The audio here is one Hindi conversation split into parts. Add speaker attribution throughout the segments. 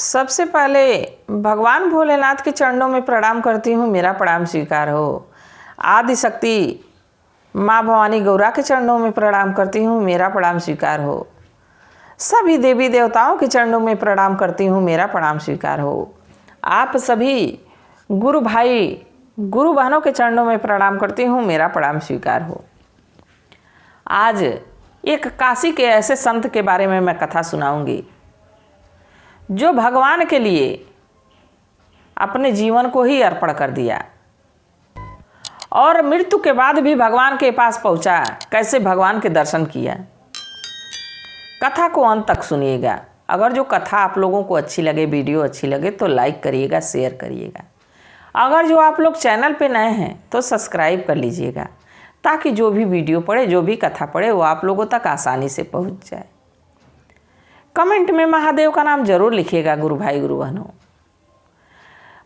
Speaker 1: सबसे पहले भगवान भोलेनाथ के चरणों में प्रणाम करती हूँ, मेरा प्रणाम स्वीकार हो। आदि शक्ति माँ भवानी गौरा के चरणों में प्रणाम करती हूँ, मेरा प्रणाम स्वीकार हो। सभी देवी देवताओं के चरणों में प्रणाम करती हूँ, मेरा प्रणाम स्वीकार हो। आप सभी गुरु भाई गुरु बहनों के चरणों में प्रणाम करती हूँ, मेरा प्रणाम स्वीकार हो। आज एक काशी के ऐसे संत के बारे में मैं कथा सुनाऊंगी जो भगवान के लिए अपने जीवन को ही अर्पण कर दिया और मृत्यु के बाद भी भगवान के पास पहुंचा। कैसे भगवान के दर्शन किया, कथा को अंत तक सुनिएगा। अगर जो कथा आप लोगों को अच्छी लगे, वीडियो अच्छी लगे तो लाइक करिएगा, शेयर करिएगा। अगर जो आप लोग चैनल पे नए हैं तो सब्सक्राइब कर लीजिएगा, ताकि जो भी वीडियो पड़े, जो भी कथा पड़े, वो आप लोगों तक आसानी से पहुंच जाए। कमेंट में महादेव का नाम जरूर लिखिएगा गुरु भाई गुरु बहनों।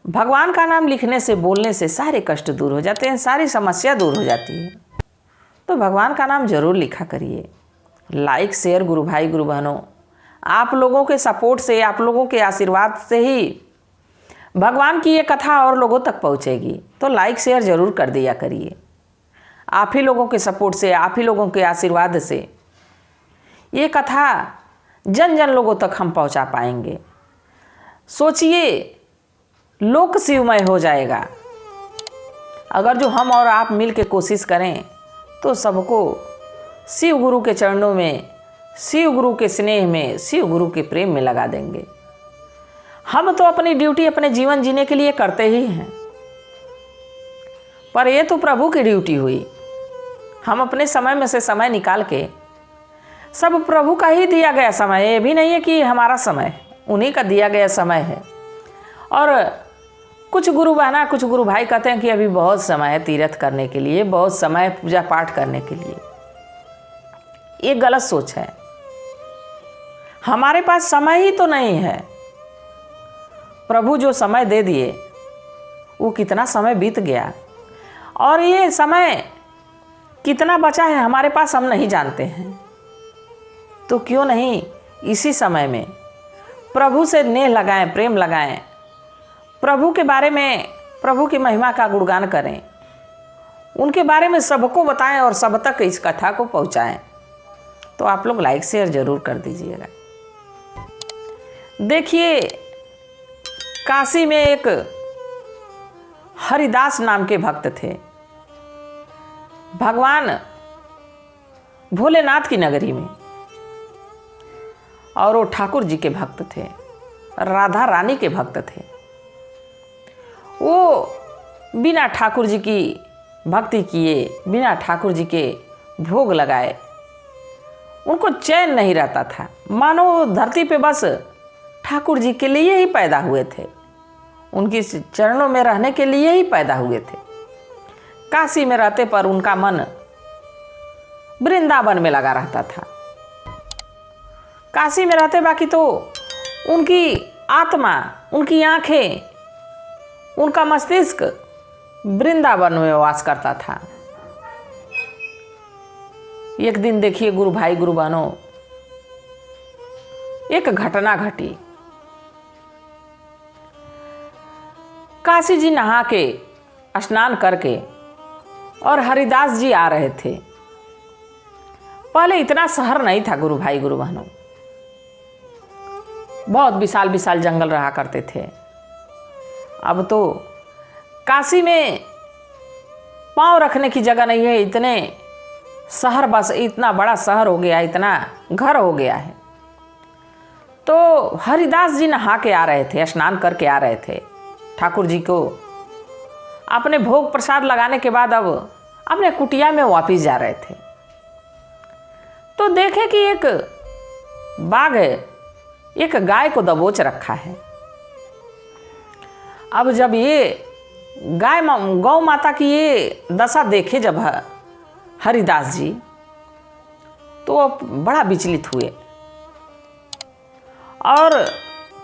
Speaker 1: भगवान का नाम लिखने से, बोलने से सारे कष्ट दूर हो जाते हैं, सारी समस्या दूर हो जाती है। तो भगवान का नाम जरूर लिखा करिए। लाइक शेयर गुरु भाई गुरु बहनों, आप लोगों के सपोर्ट से, आप लोगों के आशीर्वाद से ही भगवान की ये कथा और लोगों तक पहुंचेगी। तो लाइक शेयर जरूर कर दिया करिए। आप ही लोगों के सपोर्ट से, आप ही लोगों के आशीर्वाद से ये कथा जन जन लोगों तक हम पहुंचा पाएंगे। सोचिए, लोक शिवमय हो जाएगा। अगर जो हम और आप मिल के कोशिश करें तो सबको शिव गुरु के चरणों में, शिव गुरु के स्नेह में, शिव गुरु के प्रेम में लगा देंगे। हम तो अपनी ड्यूटी अपने जीवन जीने के लिए करते ही हैं, पर ये तो प्रभु की ड्यूटी हुई। हम अपने समय में से समय निकाल के, सब प्रभु का ही दिया गया समय है, ये भी नहीं है कि हमारा समय, उन्हीं का दिया गया समय है। और कुछ गुरु बहना, कुछ गुरु भाई कहते हैं कि अभी बहुत समय है तीर्थ करने के लिए, बहुत समय पूजा पाठ करने के लिए। ये गलत सोच है। हमारे पास समय ही तो नहीं है। प्रभु जो समय दे दिए वो कितना समय बीत गया, और ये समय कितना बचा है हमारे पास हम नहीं जानते हैं। तो क्यों नहीं इसी समय में प्रभु से नेह लगाएं, प्रेम लगाएं, प्रभु के बारे में, प्रभु की महिमा का गुणगान करें, उनके बारे में सबको बताएं और सब तक इस कथा को पहुंचाएं। तो आप लोग लाइक शेयर जरूर कर दीजिएगा। देखिए, काशी में एक हरिदास नाम के भक्त थे। भगवान भोलेनाथ की नगरी में, और वो ठाकुर जी के भक्त थे, राधा रानी के भक्त थे। वो बिना ठाकुर जी की भक्ति किए, बिना ठाकुर जी के भोग लगाए उनको चैन नहीं रहता था। मानो धरती पे बस ठाकुर जी के लिए ही पैदा हुए थे, उनकी चरणों में रहने के लिए ही पैदा हुए थे। काशी में रहते पर उनका मन वृंदावन में लगा रहता था। काशी में रहते बाकी तो उनकी आत्मा, उनकी आंखें, उनका मस्तिष्क वृंदावन में वास करता था। एक दिन देखिए गुरु भाई गुरु बहनों, एक घटना घटी। काशी जी नहा के, स्नान करके, और हरिदास जी आ रहे थे। पहले इतना शहर नहीं था गुरु भाई गुरु बहनों, बहुत विशाल विशाल जंगल रहा करते थे। अब तो काशी में पांव रखने की जगह नहीं है, इतने शहर, बस इतना बड़ा शहर हो गया, इतना घर हो गया है। तो हरिदास जी नहा के आ रहे थे, स्नान करके आ रहे थे। ठाकुर जी को अपने भोग प्रसाद लगाने के बाद अब अपने कुटिया में वापिस जा रहे थे। तो देखे कि एक बाघ एक गाय को दबोच रखा है। अब जब ये गौ माता की ये दशा देखे जब हरिदास जी, तो बड़ा विचलित हुए और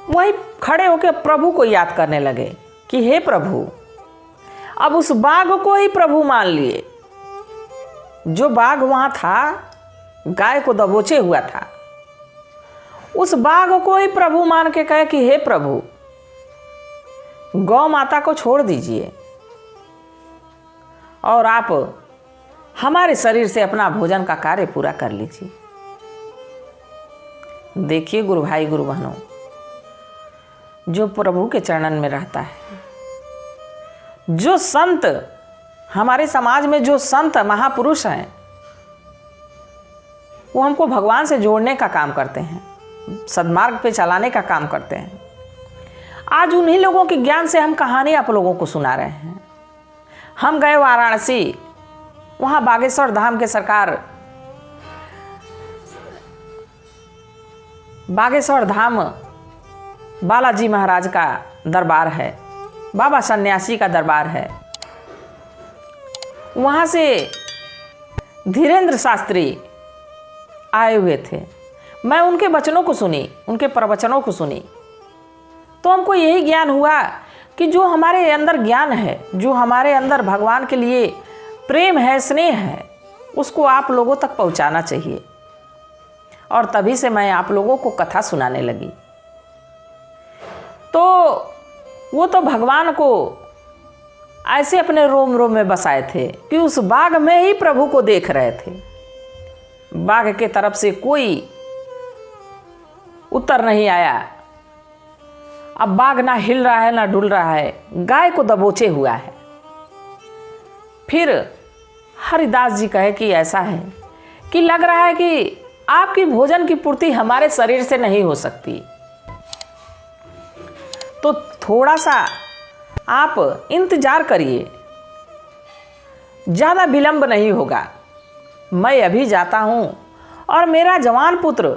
Speaker 1: वही खड़े होकर प्रभु को याद करने लगे कि हे प्रभु। अब उस बाघ को ही प्रभु मान लिए। जो बाघ वहां था, गाय को दबोचे हुआ था, उस बाघ को ही प्रभु मान के कहे कि हे प्रभु, गौ माता को छोड़ दीजिए और आप हमारे शरीर से अपना भोजन का कार्य पूरा कर लीजिए। देखिए गुरु भाई गुरु बहनों, जो प्रभु के चरणन में रहता है, जो संत हमारे समाज में, जो संत महापुरुष हैं, वो हमको भगवान से जोड़ने का काम करते हैं, सद्मार्ग पे चलाने का काम करते हैं। आज उन्हीं लोगों के ज्ञान से हम कहानी आप लोगों को सुना रहे हैं। हम गए वाराणसी, वहाँ बागेश्वर धाम के सरकार, बागेश्वर धाम बालाजी महाराज का दरबार है, बाबा सन्यासी का दरबार है। वहाँ से धीरेन्द्र शास्त्री आए हुए थे। मैं उनके वचनों को सुनी, उनके प्रवचनों को सुनी, तो हमको यही ज्ञान हुआ कि जो हमारे अंदर ज्ञान है, जो हमारे अंदर भगवान के लिए प्रेम है, स्नेह है, उसको आप लोगों तक पहुंचाना चाहिए। और तभी से मैं आप लोगों को कथा सुनाने लगी। तो वो तो भगवान को ऐसे अपने रोम रोम में बसाए थे कि उस बाघ में ही प्रभु को देख रहे थे। बाघ के तरफ से कोई उत्तर नहीं आया। अब बाघ ना हिल रहा है ना डुल रहा है, गाय को दबोचे हुआ है। फिर हरिदास जी कहे कि ऐसा है कि लग रहा है कि आपकी भोजन की पूर्ति हमारे शरीर से नहीं हो सकती, तो थोड़ा सा आप इंतजार करिए, ज़्यादा विलंब नहीं होगा। मैं अभी जाता हूँ और मेरा जवान पुत्र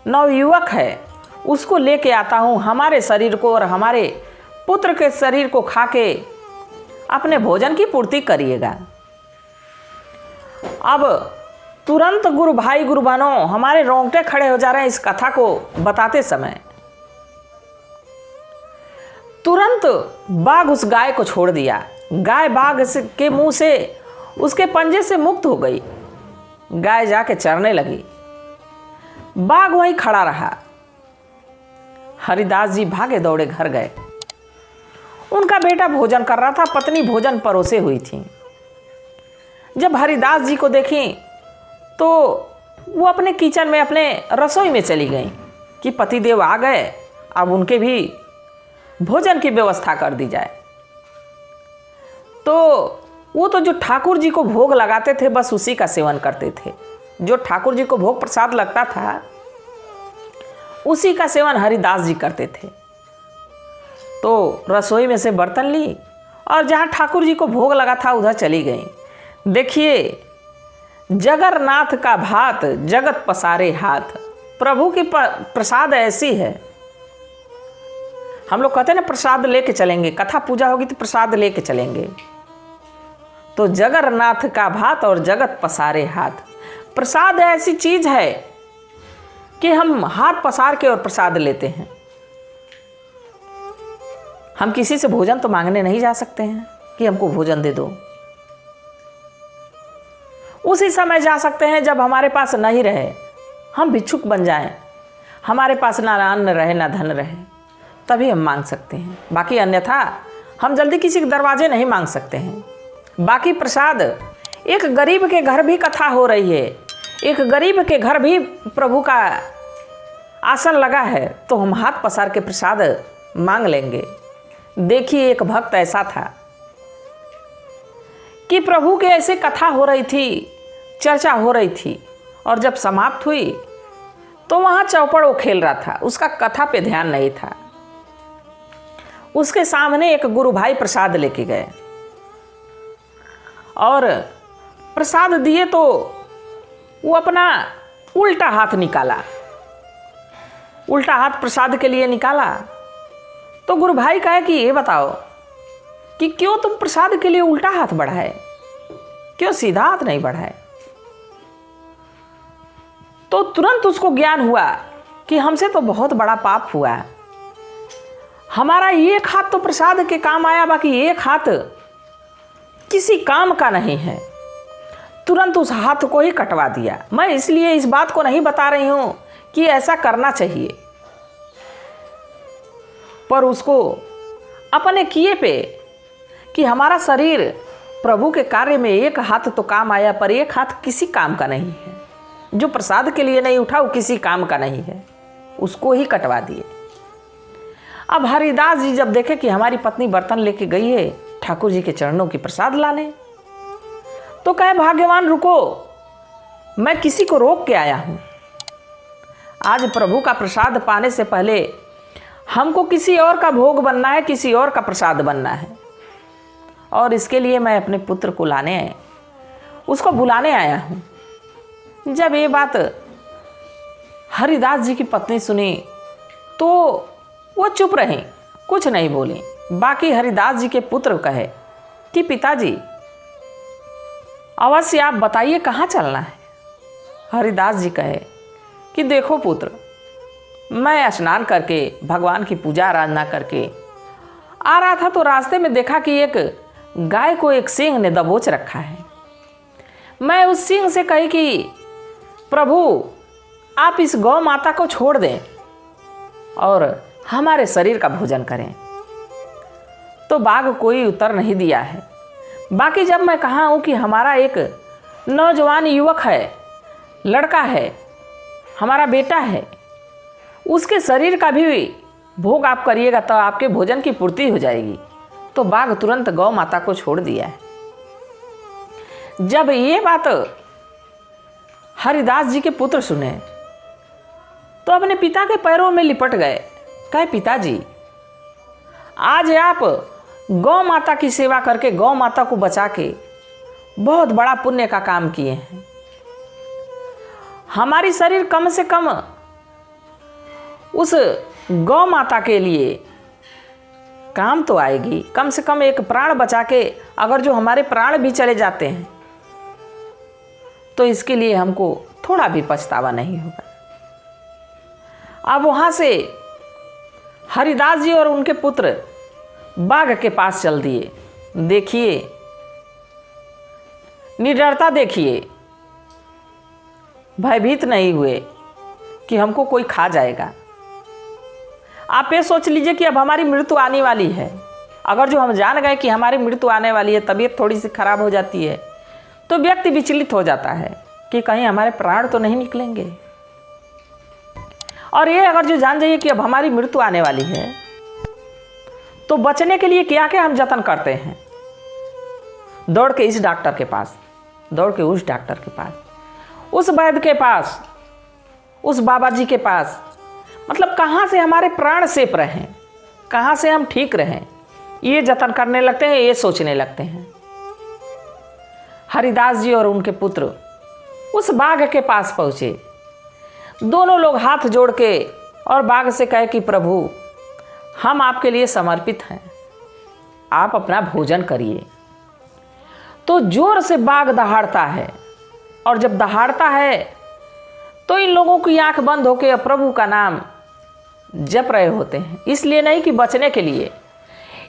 Speaker 1: नवयुवक है, उसको लेके आता हूँ। हमारे शरीर को और हमारे पुत्र के शरीर को खा के अपने भोजन की पूर्ति करिएगा। अब तुरंत गुरु भाई गुरु बहनों, हमारे रोंगटे खड़े हो जा रहे हैं इस कथा को बताते समय। तुरंत बाघ उस गाय को छोड़ दिया। गाय बाघ के मुंह से, उसके पंजे से मुक्त हो गई। गाय जाके चरने लगी, बाघ वहीं खड़ा रहा। हरिदास जी भागे दौड़े घर गए। उनका बेटा भोजन कर रहा था, पत्नी भोजन परोसे हुई थी। जब हरिदास जी को देखी तो वो अपने किचन में, अपने रसोई में चली गई कि पतिदेव आ गए, अब उनके भी भोजन की व्यवस्था कर दी जाए। तो वो तो जो ठाकुर जी को भोग लगाते थे बस उसी का सेवन करते थे। जो ठाकुर जी को भोग प्रसाद लगता था उसी का सेवन हरिदास जी करते थे। तो रसोई में से बर्तन ली और जहाँ ठाकुर जी को भोग लगा था उधर चली गई। देखिए, जगन्नाथ का भात जगत पसारे हाथ, प्रभु की प्रसाद ऐसी है। हम लोग कहते हैं ना प्रसाद लेके चलेंगे, कथा पूजा होगी तो प्रसाद लेके चलेंगे। तो जगन्नाथ का भात और जगत पसारे हाथ, प्रसाद ऐसी चीज है कि हम हाथ पसार के और प्रसाद लेते हैं। हम किसी से भोजन तो मांगने नहीं जा सकते हैं कि हमको भोजन दे दो। उसी समय जा सकते हैं जब हमारे पास नहीं रहे, हम भिक्षुक बन जाएं, हमारे पास ना अन्न रहे ना धन रहे, तभी हम मांग सकते हैं। बाकी अन्यथा हम जल्दी किसी के दरवाजे नहीं मांग सकते हैं। बाकी प्रसाद, एक गरीब के घर भी कथा हो रही है, एक गरीब के घर भी प्रभु का आसन लगा है, तो हम हाथ पसार के प्रसाद मांग लेंगे। देखिए, एक भक्त ऐसा था कि प्रभु के ऐसे कथा हो रही थी, चर्चा हो रही थी, और जब समाप्त हुई तो वहाँ चौपड़ वो खेल रहा था, उसका कथा पे ध्यान नहीं था। उसके सामने एक गुरु भाई प्रसाद लेके गए और प्रसाद दिए तो वो अपना उल्टा हाथ निकाला, उल्टा हाथ प्रसाद के लिए निकाला। तो गुरु भाई कहे कि ये बताओ कि क्यों तुम प्रसाद के लिए उल्टा हाथ बढ़ाए, क्यों सीधा हाथ नहीं बढ़ाए? तो तुरंत उसको ज्ञान हुआ कि हमसे तो बहुत बड़ा पाप हुआ है। हमारा एक हाथ तो प्रसाद के काम आया, बाकी एक हाथ किसी काम का नहीं है। तुरंत उस हाथ को ही कटवा दिया। मैं इसलिए इस बात को नहीं बता रही हूँ कि ऐसा करना चाहिए, पर उसको अपने किए पे कि हमारा शरीर प्रभु के कार्य में एक हाथ तो काम आया, पर एक हाथ किसी काम का नहीं है। जो प्रसाद के लिए नहीं उठा वो किसी काम का नहीं है, उसको ही कटवा दिए। अब हरिदास जी जब देखे कि हमारी पत्नी बर्तन लेके गई है ठाकुर जी के चरणों की प्रसाद लाने, तो कहे भाग्यवान रुको, मैं किसी को रोक के आया हूं। आज प्रभु का प्रसाद पाने से पहले हमको किसी और का भोग बनना है, किसी और का प्रसाद बनना है, और इसके लिए मैं अपने पुत्र को लाने, उसको बुलाने आया हूं। जब ये बात हरिदास जी की पत्नी सुनी तो वो चुप रही, कुछ नहीं बोली। बाकी हरिदास जी के पुत्र कहे कि पिताजी अवश्य आप बताइए कहाँ चलना है। हरिदास जी कहे कि देखो पुत्र, मैं स्नान करके भगवान की पूजा आराधना करके आ रहा था तो रास्ते में देखा कि एक गाय को एक सिंह ने दबोच रखा है। मैं उस सिंह से कही कि प्रभु आप इस गौ माता को छोड़ दें और हमारे शरीर का भोजन करें, तो बाघ कोई उत्तर नहीं दिया है। बाकी जब मैं कहा हूँ कि हमारा एक नौजवान युवक है, लड़का है, हमारा बेटा है, उसके शरीर का भी भोग आप करिएगा तो आपके भोजन की पूर्ति हो जाएगी, तो बाघ तुरंत गौ माता को छोड़ दिया है। जब ये बात हरिदास जी के पुत्र सुने तो अपने पिता के पैरों में लिपट गए। कहे पिताजी आज आप गौ माता की सेवा करके, गौ माता को बचा के बहुत बड़ा पुण्य का काम किए हैं। हमारी शरीर कम से कम उस गौ माता के लिए काम तो आएगी, कम से कम एक प्राण बचा के, अगर जो हमारे प्राण भी चले जाते हैं तो इसके लिए हमको थोड़ा भी पछतावा नहीं होगा। अब वहां से हरिदास जी और उनके पुत्र बाघ के पास चल दिए। देखिए निडरता, देखिए भयभीत नहीं हुए कि हमको कोई खा जाएगा। आप ये सोच लीजिए कि अब हमारी मृत्यु आने वाली है। अगर जो हम जान गए कि हमारी मृत्यु आने वाली है, तबीयत थोड़ी सी खराब हो जाती है तो व्यक्ति विचलित हो जाता है कि कहीं हमारे प्राण तो नहीं निकलेंगे। और ये अगर जो जान जाइए कि अब हमारी मृत्यु आने वाली है तो बचने के लिए क्या क्या हम जतन करते हैं। दौड़ के इस डॉक्टर के पास, दौड़ के उस डॉक्टर के पास, उस वैद्य के पास, उस बाबा जी के पास, मतलब कहाँ से हमारे प्राण सेफ रहें, कहाँ से हम ठीक रहें, ये जतन करने लगते हैं, ये सोचने लगते हैं। हरिदास जी और उनके पुत्र उस बाघ के पास पहुँचे। दोनों लोग हाथ जोड़ के और बाघ से कहे कि प्रभु हम आपके लिए समर्पित हैं, आप अपना भोजन करिए। तो जोर से बाघ दहाड़ता है, और जब दहाड़ता है तो इन लोगों की आंख बंद होकर प्रभु का नाम जप रहे होते हैं। इसलिए नहीं कि बचने के लिए,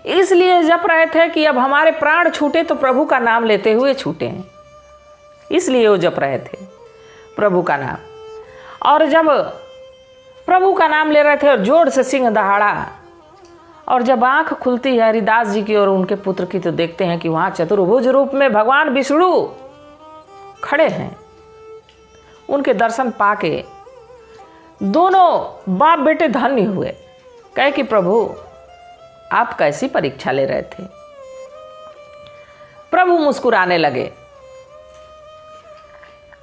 Speaker 1: इसलिए जप रहे थे कि अब हमारे प्राण छूटे तो प्रभु का नाम लेते हुए छूटे हैं, इसलिए वो जप रहे थे प्रभु का नाम। और जब प्रभु का नाम ले रहे थे और जोर से सिंह दहाड़ा, और जब आंख खुलती है हरिदास जी की और उनके पुत्र की तो देखते हैं कि वहाँ चतुर्भुज रूप में भगवान विष्णु खड़े हैं। उनके दर्शन पाके दोनों बाप बेटे धन्य हुए। कहे कि प्रभु आप कैसी परीक्षा ले रहे थे। प्रभु मुस्कुराने लगे,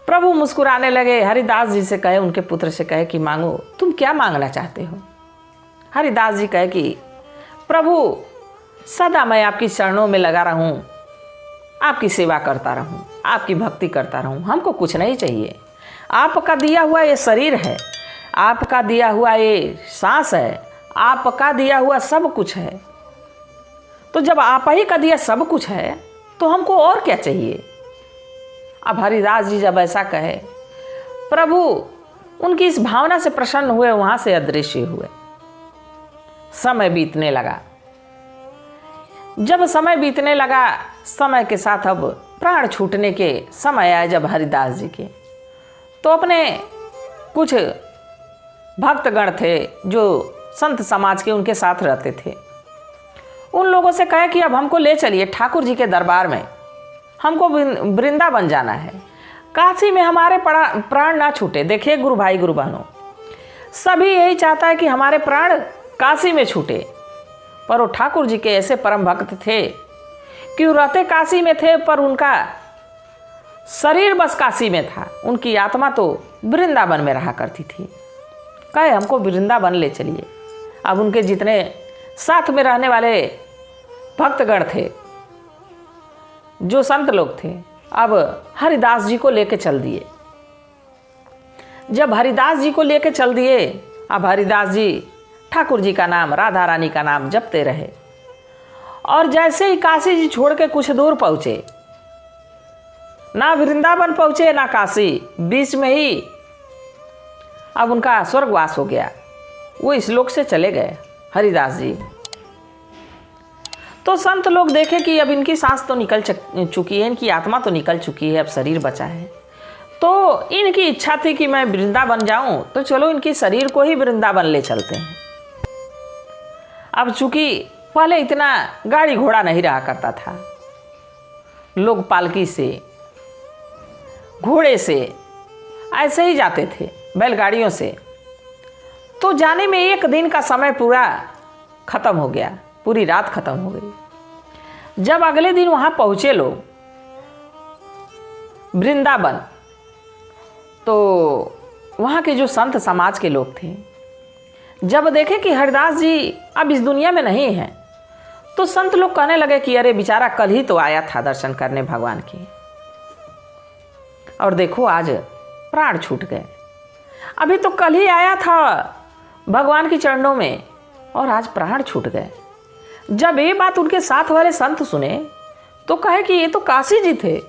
Speaker 1: प्रभु मुस्कुराने लगे। हरिदास जी से कहे, उनके पुत्र से कहे कि मांगो, तुम क्या मांगना चाहते हो। हरिदास जी कहे कि प्रभु सदा मैं आपकी चरणों में लगा रहूं, आपकी सेवा करता रहूं, आपकी भक्ति करता रहूं, हमको कुछ नहीं चाहिए। आपका दिया हुआ ये शरीर है, आपका दिया हुआ ये सांस है, आपका दिया हुआ सब कुछ है। तो जब आप ही का दिया सब कुछ है तो हमको और क्या चाहिए। अब हरिदास जी जब ऐसा कहे, प्रभु उनकी इस भावना से प्रसन्न हुए, वहां से अदृश्य हुए। समय बीतने लगा। जब समय बीतने लगा, समय के साथ अब प्राण छूटने के समय आए जब हरिदास जी के, तो अपने कुछ भक्तगण थे जो संत समाज के उनके साथ रहते थे, उन लोगों से कहे कि अब हमको ले चलिए ठाकुर जी के दरबार में, हमको वृंदावन जाना है, काशी में हमारे प्राण ना छूटे। देखिए गुरु भाई गुरु बहनों, सभी यही चाहता है कि हमारे प्राण काशी में छूटे, पर वो ठाकुर जी के ऐसे परम भक्त थे कि वो रहते काशी में थे पर उनका शरीर बस काशी में था, उनकी आत्मा तो वृंदावन में रहा करती थी। कहे हमको वृंदावन ले चलिए। अब उनके जितने साथ में रहने वाले भक्तगण थे, जो संत लोग थे, अब हरिदास जी को लेके चल दिए। जब हरिदास जी को लेके चल दिए, अब हरिदास जी ठाकुर जी का नाम, राधा रानी का नाम जपते रहे। और जैसे ही काशी जी छोड़ के कुछ दूर पहुँचे, ना वृंदावन पहुँचे ना काशी, बीच में ही अब उनका स्वर्गवास हो गया। वो इस लोक से चले गए हरिदास जी। तो संत लोग देखे कि अब इनकी सांस तो निकल चुकी है, इनकी आत्मा तो निकल चुकी है, अब शरीर बचा है। तो इनकी इच्छा थी कि मैं वृंदावन जाऊं, तो चलो इनकी शरीर को ही वृंदावन ले चलते हैं। अब चूंकि पहले इतना गाड़ी घोड़ा नहीं रहा करता था, लोग पालकी से, घोड़े से ऐसे ही जाते थे, बैलगाड़ियों से। तो जाने में एक दिन का समय पूरा खत्म हो गया, पूरी रात खत्म हो गई। जब अगले दिन वहां पहुंचे लोग वृंदावन, तो वहां के जो संत समाज के लोग थे, जब देखे कि हरिदास जी अब इस दुनिया में नहीं हैं, तो संत लोग कहने लगे कि अरे बेचारा कल ही तो आया था दर्शन करने भगवान की, और देखो आज प्राण छूट गए। अभी तो कल ही आया था भगवान के चरणों में और आज प्राण छूट गए। जब ये बात उनके साथ वाले संत सुने तो कहे कि ये तो काशी जी थे,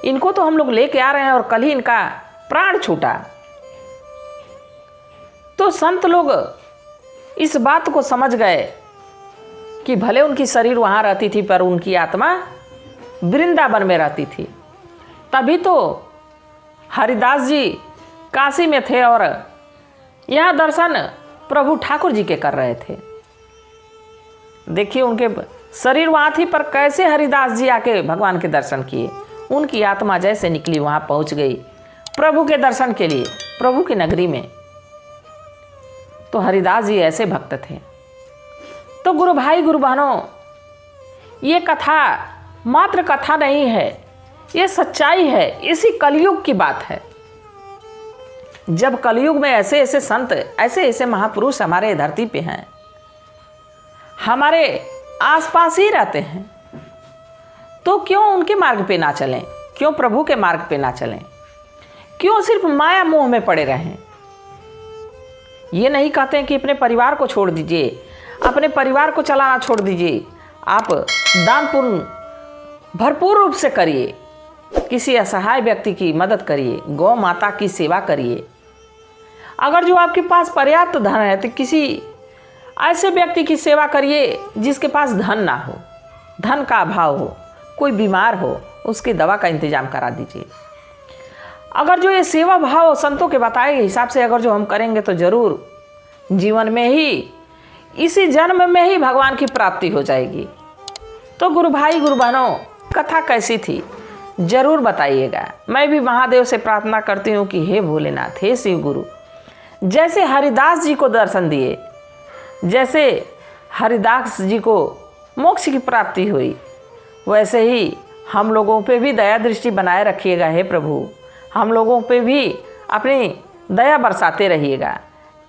Speaker 1: इनको तो हम लोग लेके आ रहे हैं और कल ही इनका प्राण छूटा। तो संत लोग इस बात को समझ गए कि भले उनकी शरीर वहां रहती थी पर उनकी आत्मा वृंदावन में रहती थी। तभी तो हरिदास जी काशी में थे और यहाँ दर्शन प्रभु ठाकुर जी के कर रहे थे। देखिए उनके शरीर वहाँ थी पर कैसे हरिदास जी आके भगवान के दर्शन किए। उनकी आत्मा जैसे निकली वहाँ पहुँच गई प्रभु के दर्शन के लिए, प्रभु की नगरी में। तो हरिदास जी ऐसे भक्त थे। तो गुरु भाई गुरु बहनों, ये कथा मात्र कथा नहीं है, ये सच्चाई है। इसी कलयुग की बात है। जब कलयुग में ऐसे ऐसे संत, ऐसे ऐसे महापुरुष हमारे धरती पे हैं, हमारे आसपास ही रहते हैं, तो क्यों उनके मार्ग पे ना चलें? क्यों प्रभु के मार्ग पे ना चलें? क्यों सिर्फ माया मोह में पड़े रहें? ये नहीं कहते हैं कि अपने परिवार को छोड़ दीजिए, अपने परिवार को चलाना छोड़ दीजिए। आप दान पुण्य भरपूर रूप से करिए, किसी असहाय व्यक्ति की मदद करिए, गौ माता की सेवा करिए। अगर जो आपके पास पर्याप्त धन है तो किसी ऐसे व्यक्ति की सेवा करिए जिसके पास धन ना हो, धन का अभाव हो, कोई बीमार हो, उसकी दवा का इंतजाम करा दीजिए। अगर जो ये सेवा भाव संतों के बताए हिसाब से अगर जो हम करेंगे तो जरूर जीवन में ही, इसी जन्म में ही भगवान की प्राप्ति हो जाएगी। तो गुरु भाई गुरु बहनों, कथा कैसी थी जरूर बताइएगा। मैं भी महादेव से प्रार्थना करती हूँ कि हे भोलेनाथ, हे शिव गुरु, जैसे हरिदास जी को दर्शन दिए, जैसे हरिदास जी को मोक्ष की प्राप्ति हुई, वैसे ही हम लोगों पे भी दया दृष्टि बनाए रखिएगा। हे प्रभु, हम लोगों पे भी अपनी दया बरसाते रहिएगा।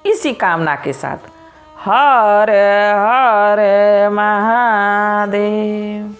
Speaker 1: इसी कामना के साथ हर हर महादेव।